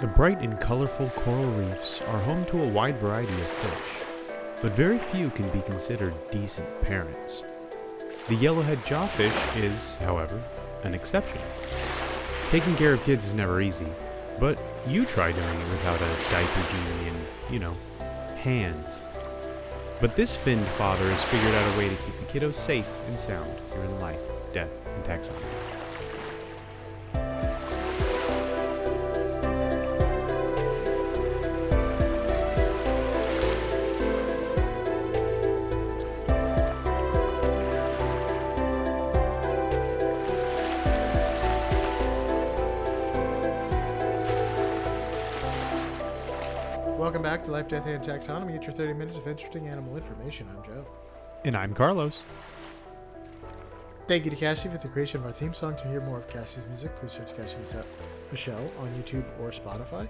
The bright and colorful coral reefs are home to a wide variety of fish, but very few can be considered decent parents. The Yellowhead Jawfish is, however, an exception. Taking care of kids is never easy, but you try doing it without a diaper genie and, hands. But this finned father has figured out a way to keep the kiddos safe and sound during life, death, and taxonomy. Welcome back to Life, Death, and Taxonomy. It's your 30 minutes of interesting animal information. I'm Joe. And I'm Carlos. Thank you to Cassie for the creation of our theme song. To hear more of Cassie's music, please search Cassie Michelle on YouTube or Spotify.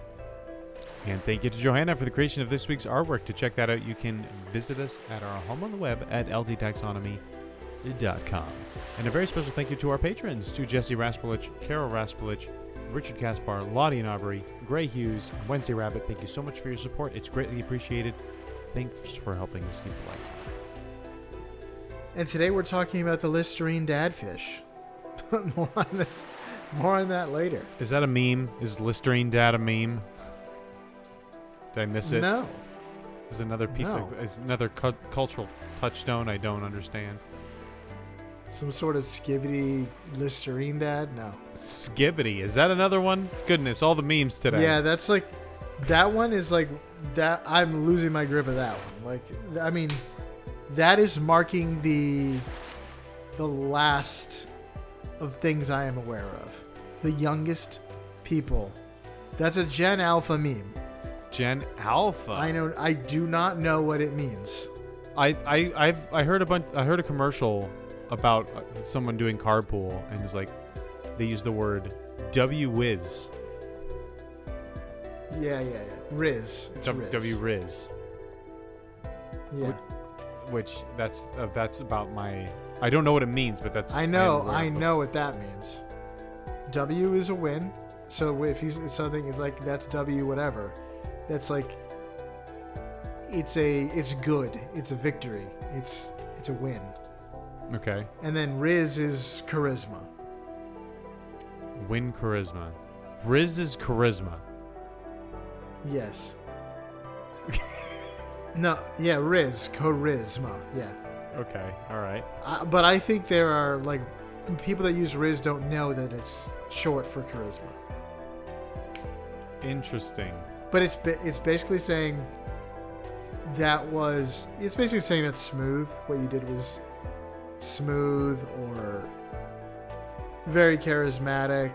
And thank you to Johanna for the creation of this week's artwork. To check that out, you can visit us at our home on the web at ldtaxonomy.com. And a very special thank you to our patrons, to Jesse Raspolich, Carol Raspolich, Richard Caspar, Lottie and Aubrey, Gray Hughes, and Wednesday Rabbit. Thank you so much for your support. It's greatly appreciated. Thanks for helping us keep the lights on. And today we're talking about the Listerine dadfish. More on that later. Is that a meme? Is Listerine dad a meme? Did I miss it? No. Is another piece is another cultural touchstone I don't understand. Some sort of skibbity Listerine dad? No. Skibbity. Is that another one? Goodness, all the memes today. Yeah, that's like, that one is like, that I'm losing my grip of that one. Like, I mean, that is marking the last of things I am aware of. The youngest people. That's a Gen Alpha meme. Gen Alpha? I do not know what it means. I heard a commercial about someone doing carpool, and it's like they use the word W-Wiz. Yeah. Riz. It's Riz. W-Riz. Yeah. Which that's about my. I don't know what it means, but that's. I know what that means. W is a win. So if something is like that's W whatever, that's like it's good. It's a victory. It's a win. Okay. And then Riz is charisma. Win charisma. Riz is charisma. Yes. No, yeah, Riz, charisma, yeah. Okay, all right. But I think there are, like, people that use Riz don't know that it's short for charisma. Interesting. But it's basically saying it's basically saying that smooth, what you did was smooth or very charismatic.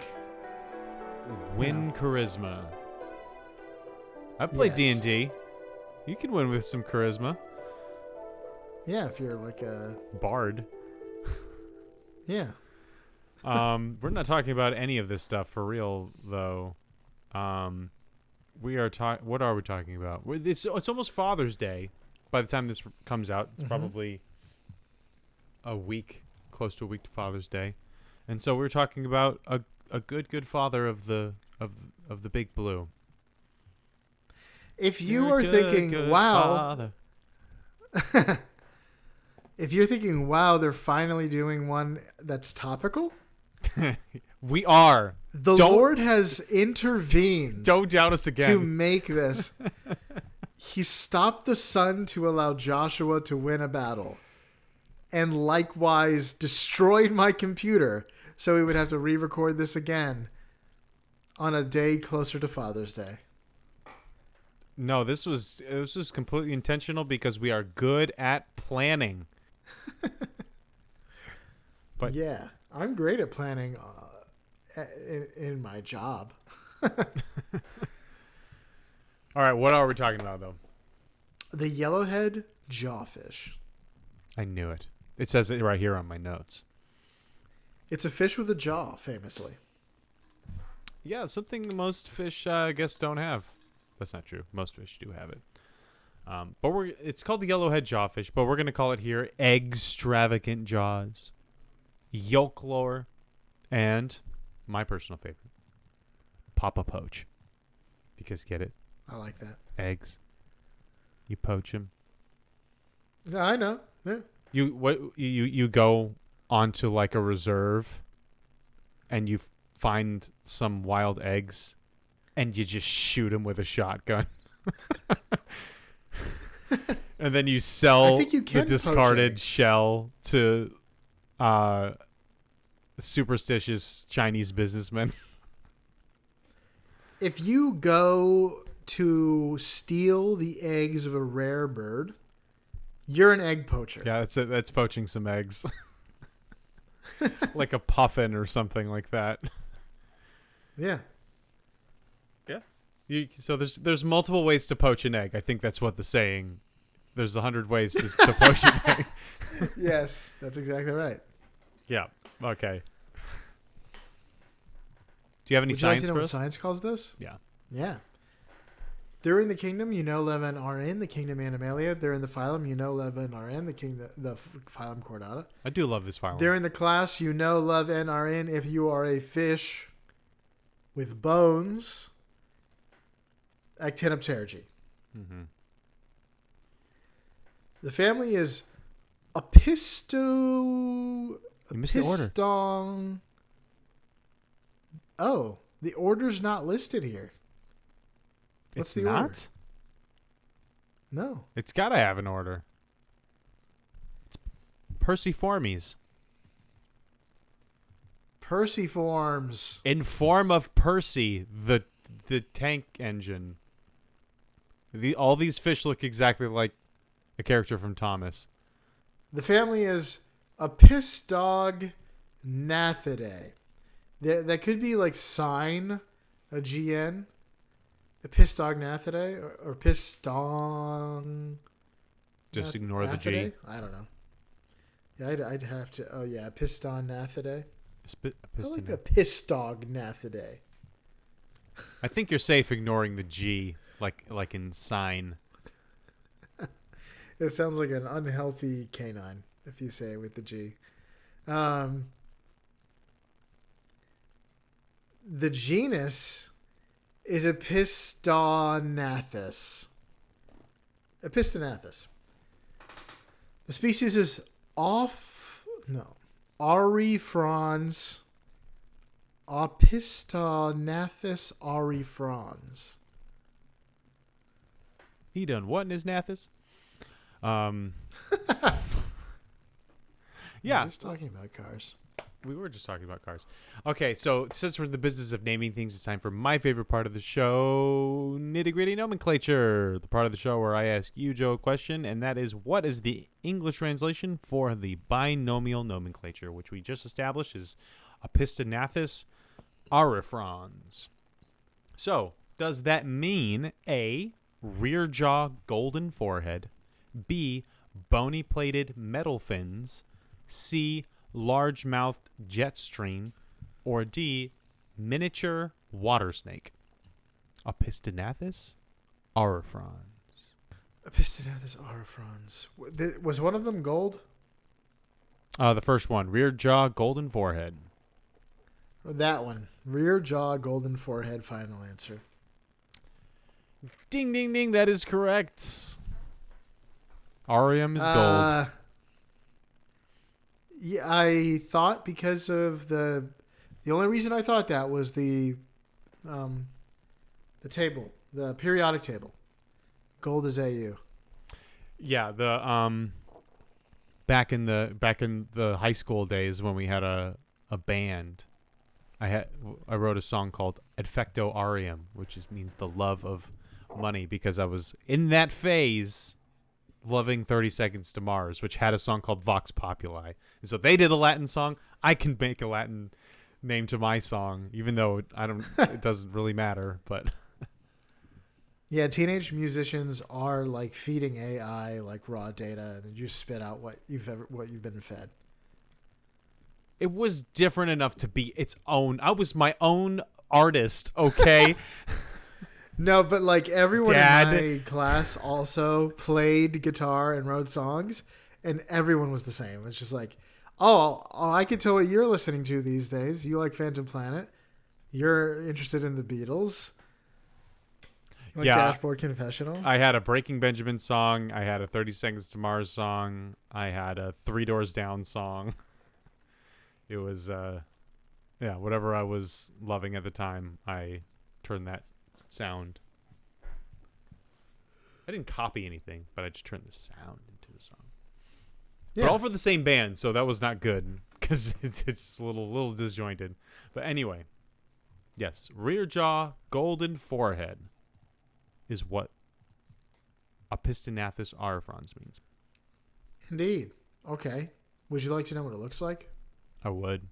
Win charisma. I've played D&D. You can win with some charisma. Yeah, if you're like a bard. Yeah. We're not talking about any of this stuff for real, though. We are what are we talking about? It's almost Father's Day. By the time this comes out, it's probably close to a week to Father's Day, and so we're talking about a good father of the Big Blue. If you are thinking, wow, if you're thinking, wow, they're finally doing one that's topical, we are. The Lord has intervened. Don't doubt us again. To make this, He stopped the sun to allow Joshua to win a battle. And likewise destroyed my computer so we would have to re-record this again on a day closer to Father's Day. No, it was completely intentional because we are good at planning. But yeah, I'm great at planning in my job. All right, what are we talking about, though? The Yellowhead Jawfish. I knew it. It says it right here on my notes. It's a fish with a jaw, famously. Yeah, something most fish, I guess, don't have. That's not true. Most fish do have it. But it's called the Yellowhead Jawfish, but we're going to call it here Extravagant Jaws, Yolk Lore, and my personal favorite, Papa Poach. Because get it? I like that. Eggs. You poach them. Yeah, I know. Yeah. You go onto like a reserve, and you find some wild eggs, and you just shoot them with a shotgun. And then you sell I think you the can poach discarded eggs. shell to superstitious Chinese businessmen. If you go to steal the eggs of a rare bird, you're an egg poacher. Yeah, that's it. That's poaching some eggs. Like a puffin or something like that. Yeah. So there's multiple ways to poach an egg. I think that's what the saying. There's 100 ways to poach an egg. Yes, that's exactly right. Yeah. Okay. Do you have any Would you like science to know for what us? science calls this? Yeah. Yeah. They're in the kingdom, Leven are in the kingdom Animalia. They're in the phylum, Leven are in the kingdom, the phylum Chordata. I do love this file. They're in the class, Leven are in if you are a fish with bones. Actinopterygii. Mm-hmm. The family is You missed the order. Apistong. Oh, the order's not listed here. What's It's the not? order? No. It's got to have an order. It's Perciformes. Perciforms. In form of Percy, the tank engine. All these fish look exactly like a character from Thomas. The family is Apistognaathidae. That could be like sign, a GN. Apistognaathidae or Pistong. Just ignore the G. I don't know. Yeah, I'd have to. Oh yeah, Pistognaathidae. I like Apistognaathidae. I think you're safe ignoring the G, like in sign. It sounds like an unhealthy canine if you say it with the G. The genus is Epistognathus. Epistognathus. The species is Aurifrons. Opistognathus aurifrons. He done what in his nathis? Yeah. We're just talking about cars. We were just talking about cars. Okay, so since we're in the business of naming things, it's time for my favorite part of the show, nitty-gritty nomenclature. The part of the show where I ask you, Joe, a question, and that is, what is the English translation for the binomial nomenclature, which we just established is Opistognathus aurifrons. So, does that mean A, rear jaw golden forehead, B, bony plated metal fins, C, large-mouthed jet stream, or D, miniature water snake? Opistognathus aurifrons. Opistognathus aurifrons. Was one of them gold? The first one, rear jaw golden forehead. Or that one? Rear jaw golden forehead. Final answer. Ding, ding, ding. That is correct. Aurium is gold. Yeah, I thought because of the only reason I thought that was the table, the periodic table. Gold is AU. Yeah, the back in the high school days when we had a band, I wrote a song called Adfecto Aureum, which means the love of money, because I was in that phase loving 30 Seconds to Mars, which had a song called Vox Populi. And so they did a Latin song. I can make a Latin name to my song, even though it doesn't really matter, but yeah, teenage musicians are like feeding AI like raw data, and then you spit out what you've been fed. it was different enough to be its own. I was my own artist, okay? No, but like everyone Dad. in my class also played guitar and wrote songs, and everyone was the same. It's just like, oh, I can tell what you're listening to these days. You like Phantom Planet. You're interested in the Beatles. Like Yeah. Dashboard Confessional? I had a Breaking Benjamin song. I had a 30 Seconds to Mars song. I had a Three Doors Down song. It was, whatever I was loving at the time, I turned that sound. I didn't copy anything, but I just turned the sound into the song. Yeah. But all for the same band, so that was not good because it's a little disjointed. But anyway, yes, rear jaw, golden forehead is what Opisthonathus aurifrons means. Indeed. Okay. Would you like to know what it looks like? I would.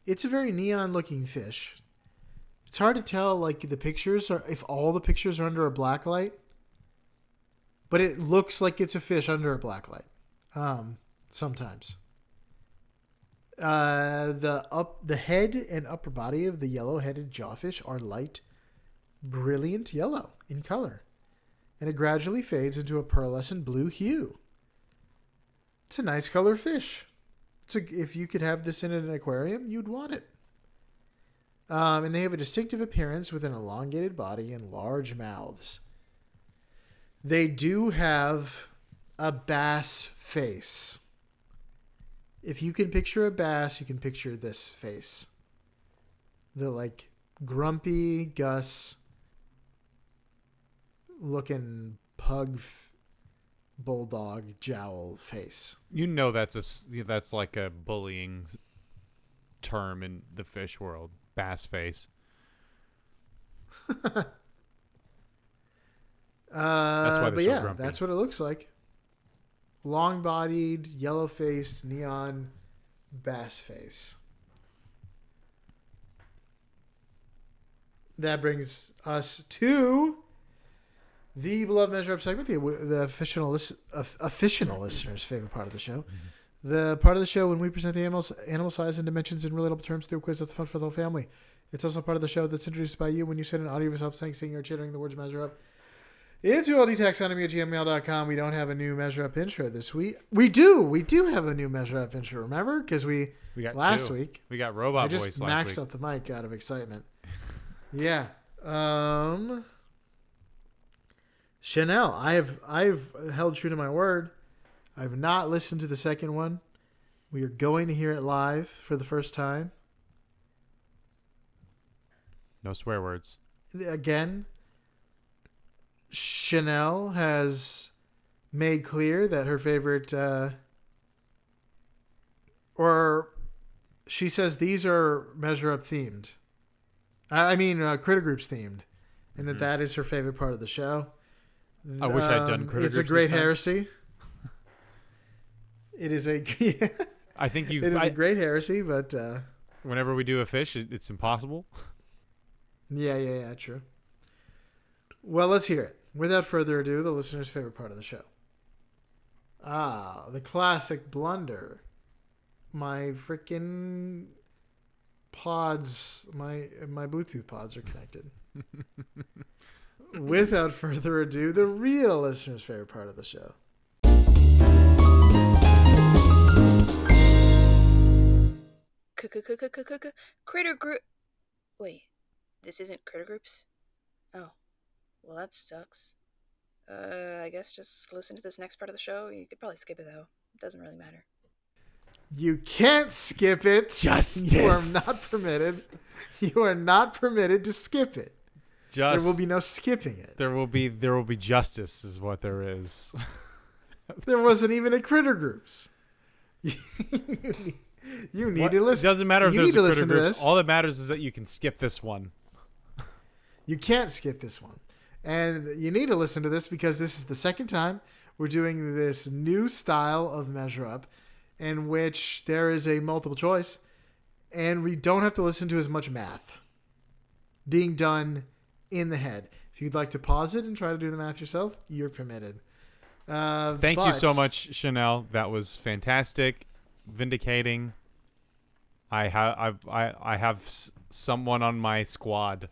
It's a very neon-looking fish. It's hard to tell, like, the pictures are if all the pictures are under a black light, but it looks like it's a fish under a black light. Sometimes. The head and upper body of the yellow-headed jawfish are light, brilliant yellow in color, and it gradually fades into a pearlescent blue hue. It's a nice color fish. If you could have this in an aquarium, you'd want it. And they have a distinctive appearance with an elongated body and large mouths. They do have a bass face. If you can picture a bass, you can picture this face. The like grumpy Gus looking pug bulldog jowl face. You know that's like a bullying term in the fish world. Bass face. That's why they're so grumpy. That's what it looks like. Long-bodied, yellow-faced, neon bass face. That brings us to the beloved Measure Up segment, the official listener's favorite part of the show. The part of the show when we present the animal size and dimensions in relatable terms through a quiz that's fun for the whole family. It's also part of the show that's introduced by you when you send an audio of yourself saying, singing, or chittering the words Measure Up into ldtaxonomy@gmail.com. We don't have a new Measure Up intro this week. We do have a new Measure Up intro, remember? Because we got last week. We got robot voice last week. I just maxed out the mic out of excitement. Yeah. Chanel, I've held true to my word. I've not listened to the second one. We are going to hear it live for the first time. No swear words. Again, Chanel has made clear that her favorite, or she says these are Measure Up themed. I mean, Critter Groups themed, and that is her favorite part of the show. I wish I'd done Critter Groups. It's a great heresy. It is a. I think you. It is a great heresy, but whenever we do a fish, it's impossible. Yeah, true. Well, let's hear it. Without further ado, the listener's favorite part of the show. The classic blunder. My freaking pods, my Bluetooth pods are connected. Without further ado, the real listener's favorite part of the show. Critter Group. Wait, this isn't Critter Groups? Oh, well that sucks. I guess just listen to this next part of the show. You could probably skip it though. It doesn't really matter. You can't skip it. Justice. You are not permitted. You are not permitted to skip it. There will be no skipping it. There will be justice, is what there is. There wasn't even a Critter Groups. You need to listen. It doesn't matter if there's a Critter Groups. This. All that matters is that you can skip this one. You can't skip this one. And you need to listen to this because this is the second time we're doing this new style of Measure Up in which there is a multiple choice and we don't have to listen to as much math being done in the head. If you'd like to pause it and try to do the math yourself, you're permitted. Thank you so much, Chanel. That was fantastic, vindicating. I have someone on my squad.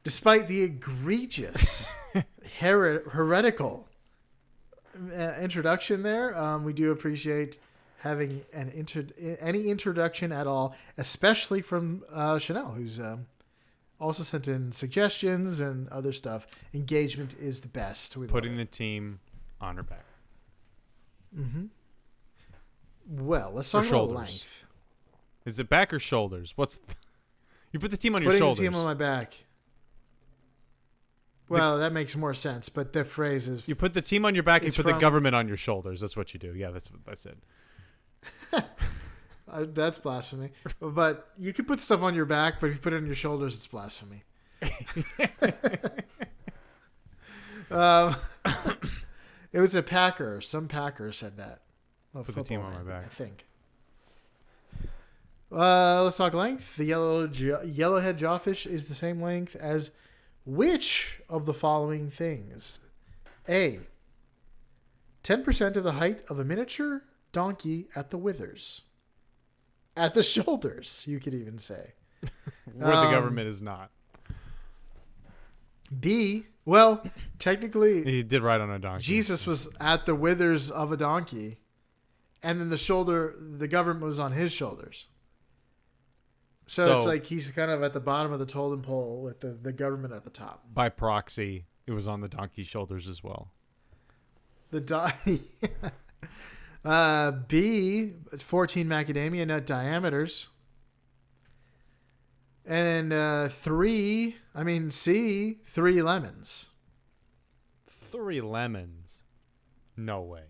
Despite the egregious, heretical introduction there, we do appreciate having any introduction at all, especially from Chanel, who's also sent in suggestions and other stuff. Engagement is the best. We Putting the team on her back. Mm-hmm. Well, let's talk about length. Is it back or shoulders? You put the team on your Putting shoulders. Putting the team on my back. Well, that makes more sense, but the phrase is... You put the team on your back and put the government on your shoulders. That's what you do. Yeah, that's what I said. That's blasphemy. But you can put stuff on your back, but if you put it on your shoulders, it's blasphemy. It was a Packer. Some Packer said that. Put the team on my back. I think. Let's talk length. The Yellowhead Jawfish is the same length as which of the following things? A. 10% of the height of a miniature donkey at the withers. At the shoulders, you could even say. Where the government is not. B. Well, technically... He did ride on a donkey. Jesus was at the withers of a donkey. And then the government was on his shoulders. So it's like he's kind of at the bottom of the totem pole with the government at the top. By proxy, it was on the donkey's shoulders as well. B, 14 macadamia nut diameters. And C, 3 lemons. 3 lemons? No way.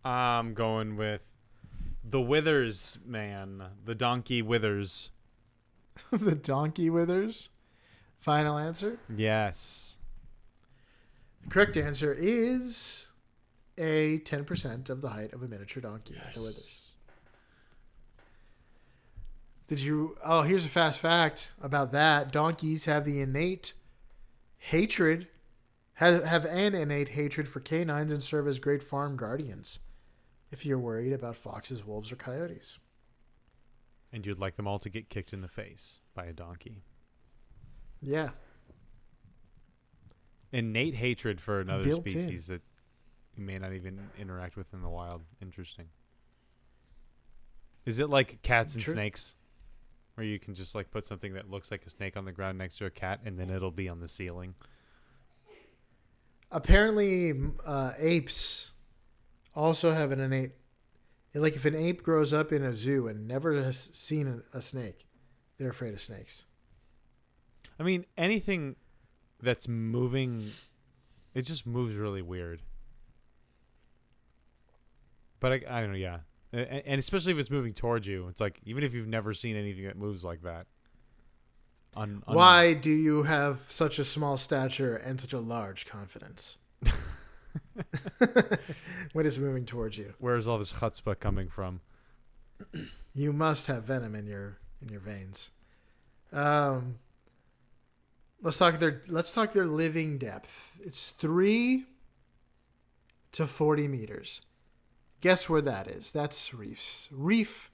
I'm going with the withers, man. The donkey withers. The donkey withers? Final answer? Yes. The correct answer is A, 10% of the height of a miniature donkey. Yes. The withers. Here's a fast fact about that. Donkeys have the innate hatred, have an innate hatred for canines and serve as great farm guardians. If you're worried about foxes, wolves, or coyotes. And you'd like them all to get kicked in the face by a donkey. Yeah. Innate hatred for another Built species that you may not even interact with in the wild. Interesting. Is it like cats and snakes? Where you can just like put something that looks like a snake on the ground next to a cat and then it'll be on the ceiling? Apparently, apes also have an innate... Like if an ape grows up in a zoo and never has seen a snake, they're afraid of snakes. I mean, anything that's moving, it just moves really weird. But I don't know, yeah. And especially if it's moving towards you. It's like, even if you've never seen anything that moves like that. Why do you have such a small stature and such a large confidence? When it's moving towards you. Where's all this chutzpah coming from? You must have venom in your veins. Let's talk their living depth. It's 3 to 40 meters. Guess where that is? That's reefs. Reef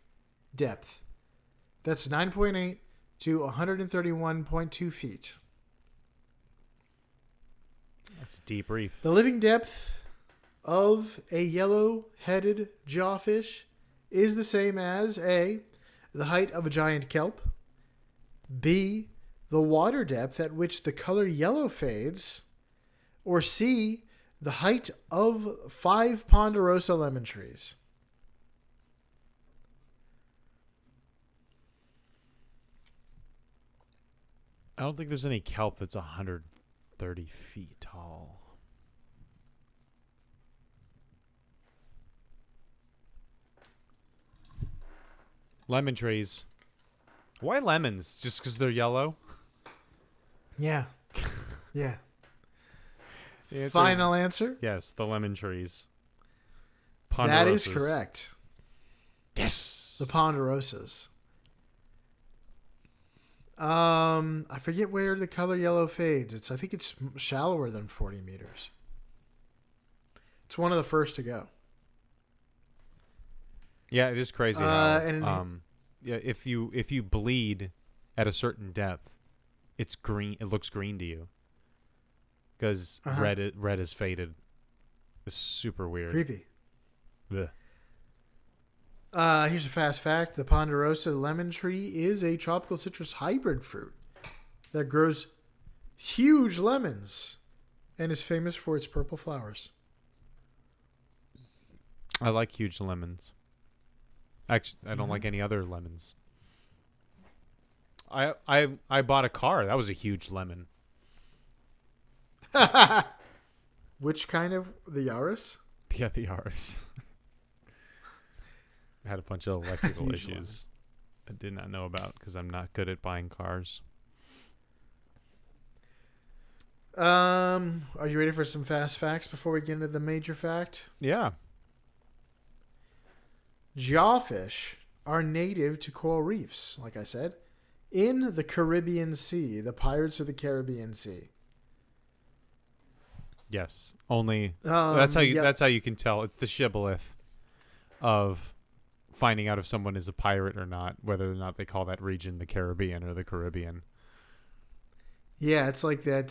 depth. That's 9.8 to 131.2 feet. That's a deep reef. The living depth of a yellow-headed jawfish is the same as A, the height of a giant kelp, B, the water depth at which the color yellow fades, or C, the height of 5 ponderosa lemon trees. I don't think there's any kelp that's 130 feet tall. Lemon trees. Why lemons? Just because they're yellow? Yeah. Yeah. Answer Final answer? Yes, the lemon trees. That is correct. Yes. The ponderosas. I forget where the color yellow fades. I think it's shallower than 40 meters. It's one of the first to go. Yeah, it is crazy. If you bleed at a certain depth, it's green. It looks green to you. because Uh-huh. red is faded. It's super weird. Creepy. Ugh. Here's a fast fact. The ponderosa lemon tree is a tropical citrus hybrid fruit that grows huge lemons and is famous for its purple flowers. I like huge lemons. Actually, I don't Mm-hmm. like any other lemons. I bought a car. That was a huge lemon. Which kind of? The Yaris? Yeah, the Yaris. I had a bunch of electrical Huge issues I did not know about because I'm not good at buying cars. Are you ready for some fast facts before we get into the major fact? Yeah. Jawfish are native to coral reefs, like I said, in the Caribbean Sea, the Pirates of the Caribbean Sea. Yes. Only Um, that's how you yep. that's how you can tell. It's the shibboleth of finding out if someone is a pirate or not, whether or not they call that region the Caribbean or the Caribbean. Yeah, it's like that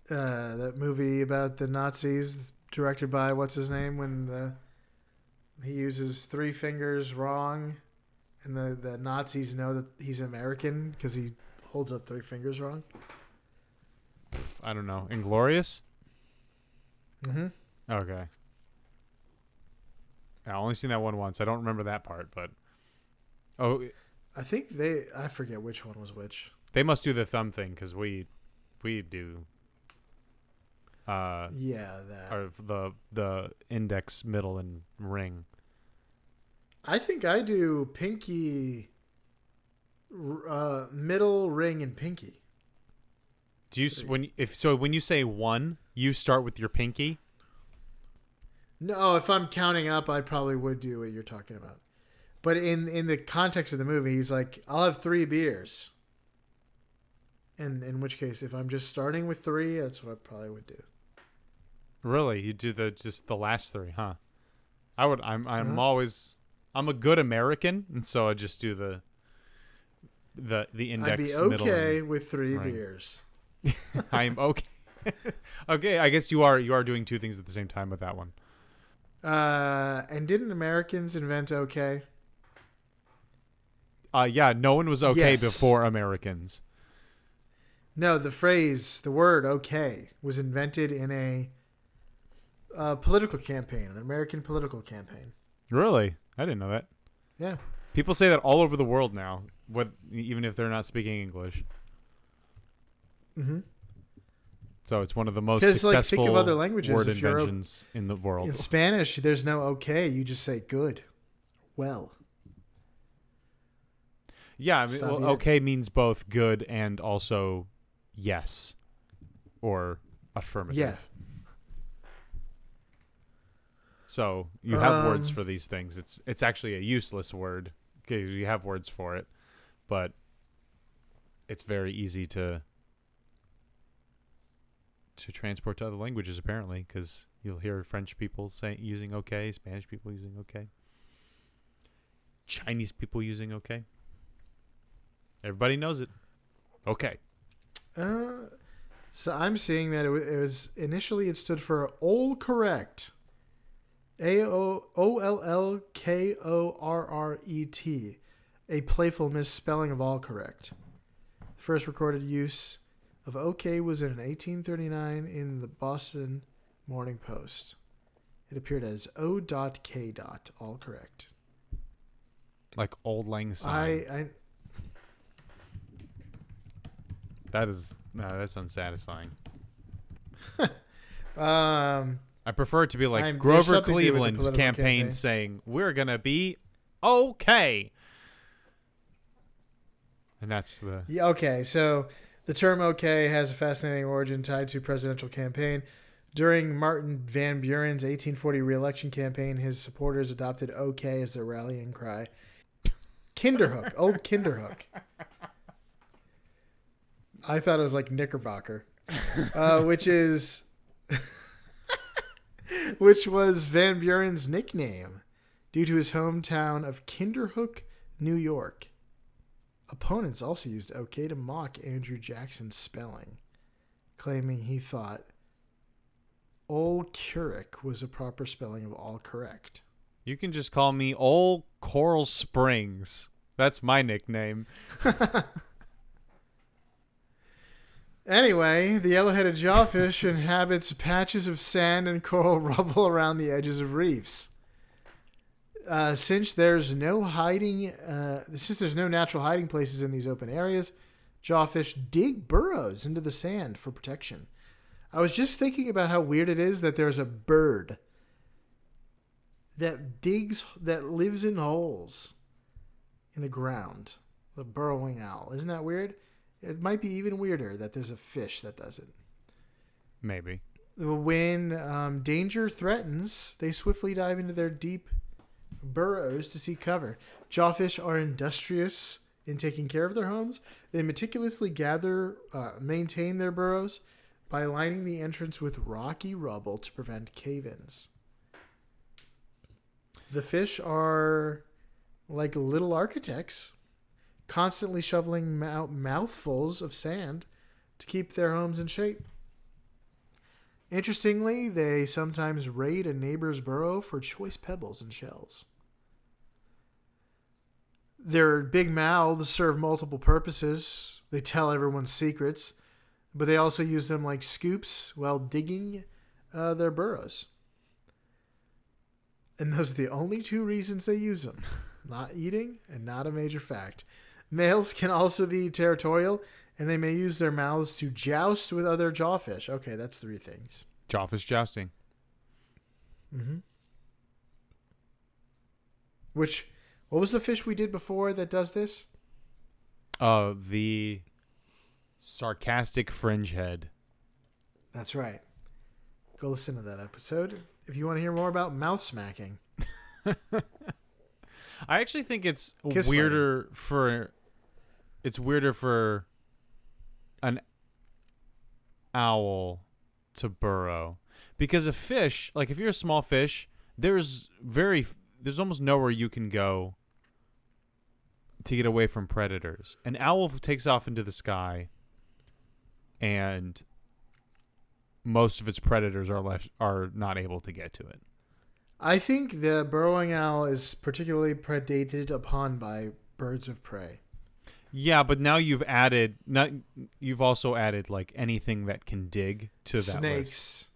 that movie about the Nazis, directed by what's his name, when he uses three fingers wrong, and the Nazis know that he's American because he holds up three fingers wrong. I don't know. Inglorious? Mm-hmm. Okay. I only seen that one once. I don't remember that part, but I think I forget which one was which. they must do the thumb thing because we do. Yeah, that. Or the index, middle, and ring. I think I do pinky, middle, ring, and pinky. Do you when you say one, you start with your pinky? No, if I'm counting up, I probably would do what you're talking about. But in the context of the movie, he's like, I'll have 3 beers. And in which case, if I'm just starting with 3, that's what I probably would do. Really, you do just the last 3, huh? I'm Uh-huh. I'm a good American, and so I just do the index. I'd be middle, okay and with 3 ring. beers. I'm okay. Okay, I guess you are doing 2 things at the same time with that one. And didn't Americans invent okay? Yeah, no one was okay Yes. before Americans. No, the word okay was invented in a political campaign, an American political campaign. Really? I didn't know that. Yeah. People say that all over the world now, even if they're not speaking English. Mm-hmm. So it's one of the most 'Cause, successful think of other languages. word If you're inventions in the world. in Spanish, there's no okay. You just say good. Well. Yeah, I mean, Stop well, it. okay means both good and also yes or affirmative. Yeah. So you have words Um, for these things. It's actually a useless word because you have words for it, but it's very easy to transport to other languages apparently because you'll hear French people using okay, Spanish people using okay, Chinese people using okay. Everybody knows it. Okay. So I'm seeing that it was initially it stood for all correct. AOLLKORRET. A playful misspelling of all correct. The first recorded use of OK was in 1839 in the Boston Morning Post. It appeared as O.K. all correct. Like Old Lang Syne. That's unsatisfying. I prefer it to be like there's Grover something to do with the Cleveland political campaign saying, we're going to be okay. And that's the... Yeah, okay, so the term OK has a fascinating origin tied to a presidential campaign. During Martin Van Buren's 1840 re-election campaign, his supporters adopted OK as their rallying cry. Kinderhook, old Kinderhook. I thought it was like Knickerbocker, which was Van Buren's nickname due to his hometown of Kinderhook, New York. Opponents also used OK to mock Andrew Jackson's spelling, claiming he thought Old Curic was a proper spelling of all correct. You can just call me Old Coral Springs. That's my nickname. Anyway, the yellow-headed jawfish inhabits patches of sand and coral rubble around the edges of reefs. Since there's no natural hiding places in these open areas, jawfish dig burrows into the sand for protection. I was just thinking about how weird it is that there's a bird that lives in holes in the ground. The burrowing owl. Isn't that weird? It might be even weirder that there's a fish that does it. Maybe. When danger threatens, they swiftly dive into their deep burrows to seek cover. Jawfish are industrious in taking care of their homes. They meticulously maintain their burrows by lining the entrance with rocky rubble to prevent cave-ins. The fish are like little architects, constantly shoveling out mouthfuls of sand to keep their homes in shape. Interestingly, they sometimes raid a neighbor's burrow for choice pebbles and shells. Their big mouths serve multiple purposes. They tell everyone secrets, but they also use them like scoops while digging their burrows. And those are the only two reasons they use them. Not eating and not a major fact. Males can also be territorial, and they may use their mouths to joust with other jawfish. Okay, that's three things. Jawfish jousting. Mm-hmm. What was the fish we did before that does this? The sarcastic fringe head. That's right. Go listen to that episode if you want to hear more about mouth smacking. I actually think it's Kiss weirder for an owl to burrow, because a fish, like if you're a small fish, there's almost nowhere you can go to get away from predators. An owl takes off into the sky, and most of its predators are not able to get to it. I think the burrowing owl is particularly predated upon by birds of prey. Yeah, but now you've also added like anything that can dig to that list.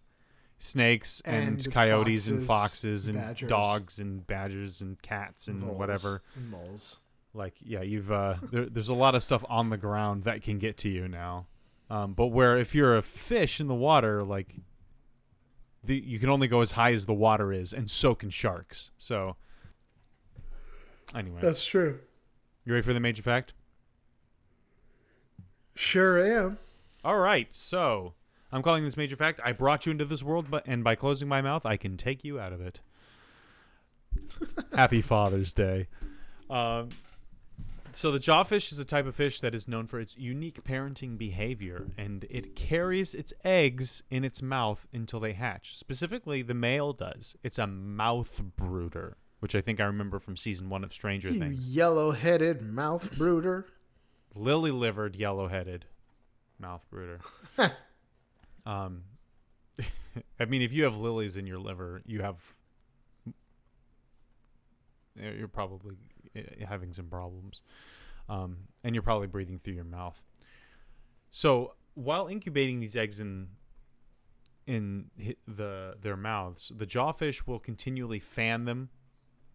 Snakes and coyotes and foxes and badgers, dogs and badgers and cats and voles, whatever. and moles. Like, yeah, you've there's a lot of stuff on the ground that can get to you now. But where if you're a fish in the water, like you can only go as high as the water is, and so can sharks. So anyway, That's true. you ready for the major fact? Sure am. All right, so I'm calling this major fact. I brought you into this world, and by closing my mouth, I can take you out of it. Happy Father's Day. So the jawfish is a type of fish that is known for its unique parenting behavior, and it carries its eggs in its mouth until they hatch. Specifically, the male does. It's a mouth brooder, which I think I remember from season 1 of Stranger You Things. yellow-headed mouth brooder. Lily-livered, yellow-headed mouth brooder. I mean, if you have lilies in your liver, you're probably having some problems, and you're probably breathing through your mouth. So while incubating these eggs in their mouths, the jawfish will continually fan them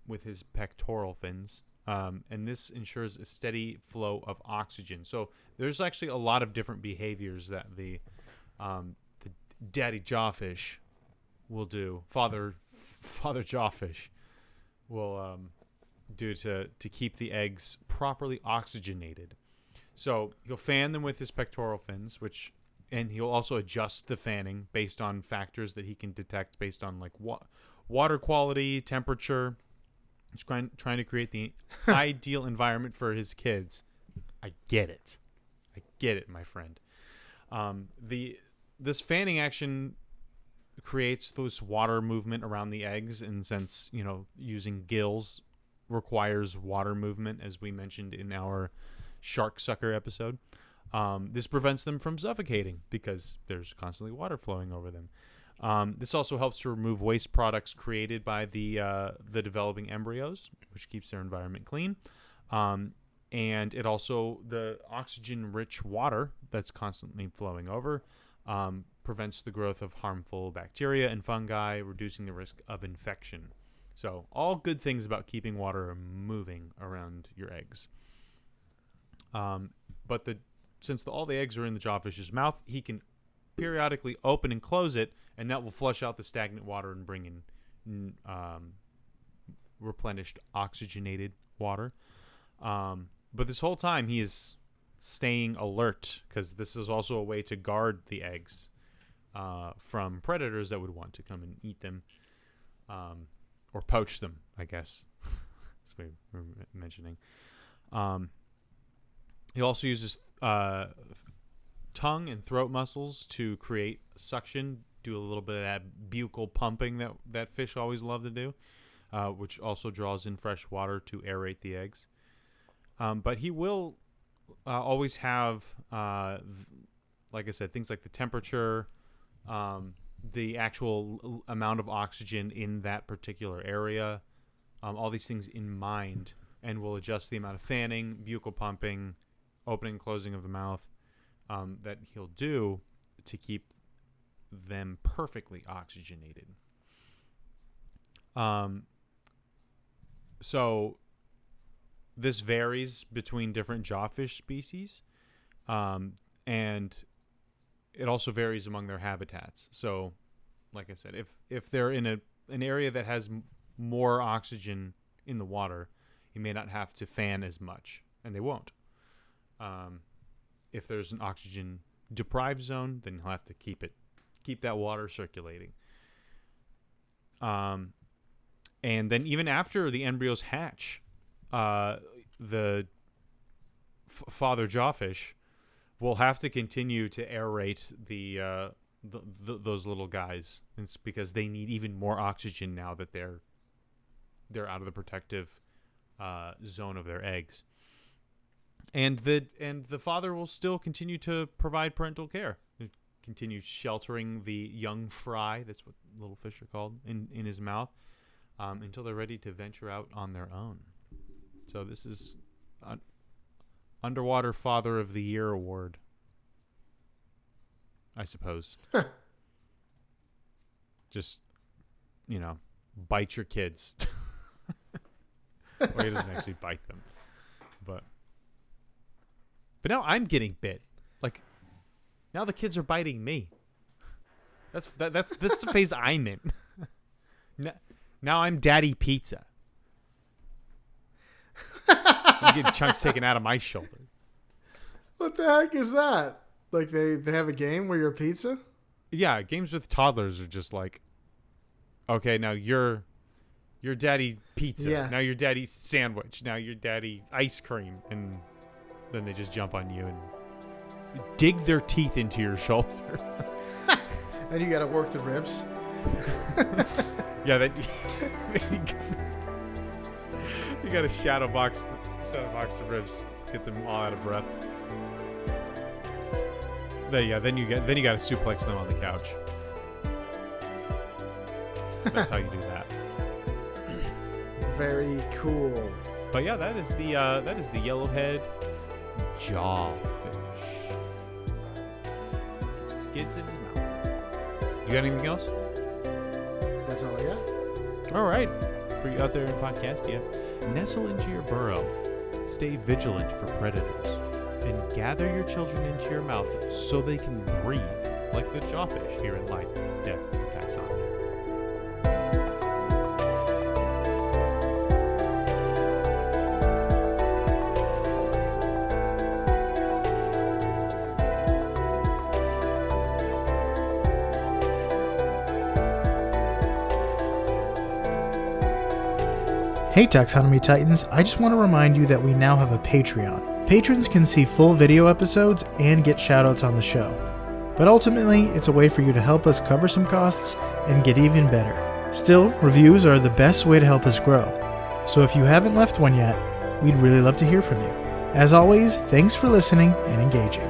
with his pectoral fins, and this ensures a steady flow of oxygen. So there's actually a lot of different behaviors that the daddy jawfish will do. Father jawfish will do to keep the eggs properly oxygenated. So he'll fan them with his pectoral fins, and he'll also adjust the fanning based on factors that he can detect based on like water quality, temperature. He's trying to create the ideal environment for his kids. I get it, my friend. This fanning action creates this water movement around the eggs, and since using gills requires water movement, as we mentioned in our shark sucker episode, This prevents them from suffocating because there's constantly water flowing over them. This also helps to remove waste products created by the developing embryos, which keeps their environment clean. And it also, the oxygen-rich water that's constantly flowing over prevents the growth of harmful bacteria and fungi, reducing the risk of infection. So all good things about keeping water moving around your eggs. But since all the eggs are in the jawfish's mouth, he can periodically open and close it, and that will flush out the stagnant water and bring in replenished oxygenated water. But this whole time he is staying alert, because this is also a way to guard the eggs from predators that would want to come and eat them, or poach them, I guess. That's what we're mentioning. He also uses tongue and throat muscles to create suction, do a little bit of that buccal pumping that fish always love to do, which also draws in fresh water to aerate the eggs. But he will always have, like I said, things like the temperature, the actual amount of oxygen in that particular area, all these things in mind, and will adjust the amount of fanning, buccal pumping, opening and closing of the mouth that he'll do to keep them perfectly oxygenated. So this varies between different jawfish species, and it also varies among their habitats. So, like I said, if they're in an area that has more oxygen in the water, you may not have to fan as much, and they won't. If there's an oxygen deprived zone, then he'll have to keep that water circulating. And then even after the embryos hatch, the father jawfish will have to continue to aerate those little guys. It's because they need even more oxygen now that they're out of the protective zone of their eggs. And the father will still continue to provide parental care, continue sheltering the young fry, that's what little fish are called, in his mouth, until they're ready to venture out on their own. So this is Underwater Father of the Year award, I suppose. Just, bite your kids. Well, he doesn't actually bite them, but now I'm getting bit. Like, now the kids are biting me. That's the phase I'm in. Now I'm Daddy Pizza. I'm getting chunks taken out of my shoulder. What the heck is that? Like they have a game where you're pizza? Yeah, games with toddlers are just like, okay, now you're Daddy Pizza. Yeah. Now you're Daddy Sandwich. Now you're Daddy Ice Cream. And then they just jump on you and dig their teeth into your shoulder. And you got to work the ribs. Yeah, you got to shadow box the ribs, get them all out of breath. Then you got to suplex them on the couch. That's how you do that. Very cool. But yeah, that is the Yellowhead Jawfish. Skids in his mouth. You got anything else? That's all I got. All right. For you out there in podcast, nestle into your burrow, stay vigilant for predators, and gather your children into your mouth so they can breathe like the jawfish here in Life, Death, and Taxonomy. Hey Taxonomy Titans, I just want to remind you that we now have a Patreon. Patrons can see full video episodes and get shoutouts on the show. But ultimately, it's a way for you to help us cover some costs and get even better. Still, reviews are the best way to help us grow. So if you haven't left one yet, we'd really love to hear from you. As always, thanks for listening and engaging.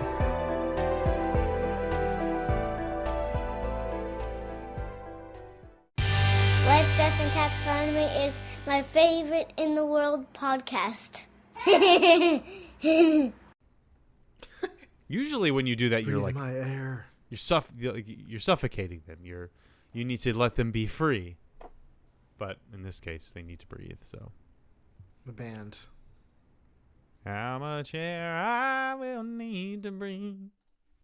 Life, Death, and Taxonomy is my favorite in the world podcast. Usually when you do that, Breathe my air. you're suffocating them. You need to let them be free. But in this case, they need to breathe. So The band. how much air I will need to breathe.